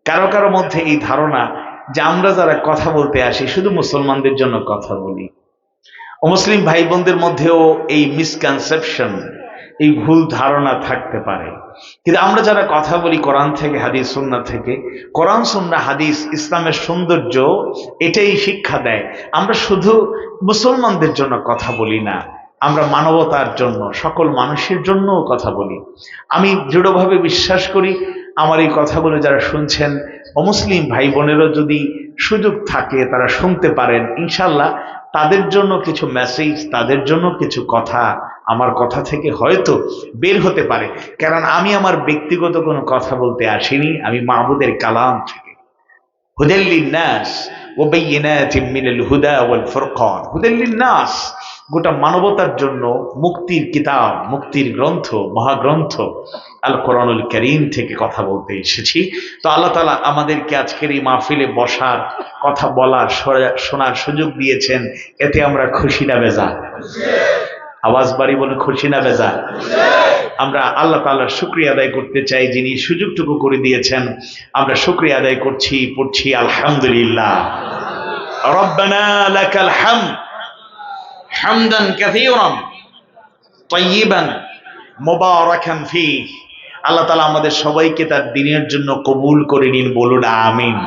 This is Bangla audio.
কারো কারো মধ্যে এই ধারণা যে আমরা যারা কথা বলতে আসি শুধু মুসলমানদের জন্য কথা বলি। অমুসলিম ভাই বোনদের মধ্যেও এই মিসকনসেপশন, এই ভুল ধারণা থাকতে পারে। কিন্তু আমরা যারা কথা বলি কোরআন থেকে, হাদিস সুন্নাহ থেকে, কোরআন সুন্নাহ হাদিস ইসলামের সৌন্দর্য এটাই শিক্ষা দেয়। আমরা শুধু মুসলমানদের জন্য কথা বলি না, আমরা মানবতার জন্য, সকল মানুষের জন্যও কথা বলি। আমি দৃঢ়ভাবে বিশ্বাস করি আমার এই কথাগুলো যারা শুনছেন অমুসলিম ভাই বোনেরও যদি সুযোগ থাকে তারা শুনতে পারেন, ইনশাল্লাহ তাদের জন্য কিছু মেসেজ, তাদের জন্য কিছু কথা আমার কথা থেকে হয়তো বের হতে পারে। কারণ আমি আমার ব্যক্তিগত কোনো কথা বলতে আসিনি, আমি মাহবুদের কালাম থেকে। হুদাল লিন্নাস ওয়া বাইয়িনাতিন মিনাল হুদা ওয়াল ফুরকান, হুদাল লিন্নাস গোটা মানবতার জন্য মুক্তির কিতাব, মুক্তির গ্রন্থ, মহাগ্রন্থ আল কোরআনুল কারীম থেকে কথা বলতে এসেছি। তো আল্লাহ তাআলা আমাদেরকে আজকের এই মাহফিলে বসার, কথা বলার, শোনার সুযোগ দিয়েছেন, এতে আমরা খুশি না বেজার? আওয়াজ বাড়ি বলে খুশি না বেজার? আমরা আল্লাহ তাআলার শুকরিয়া আদায় করতে চাই যিনি সুযোগটুকু করে দিয়েছেন। আমরা শুকরিয়া আদায় করছি, পড়ছি আলহামদুলিল্লাহ। রব্বানা লাকাল হামদ হামদান কাসীরান তাইয়িবান মুবারাকান ফীহ। আল্লাহ তাআলা আমাদের সবাইকে তার দ্বীনের জন্য কবুল করে নিন, বলুন আমিন।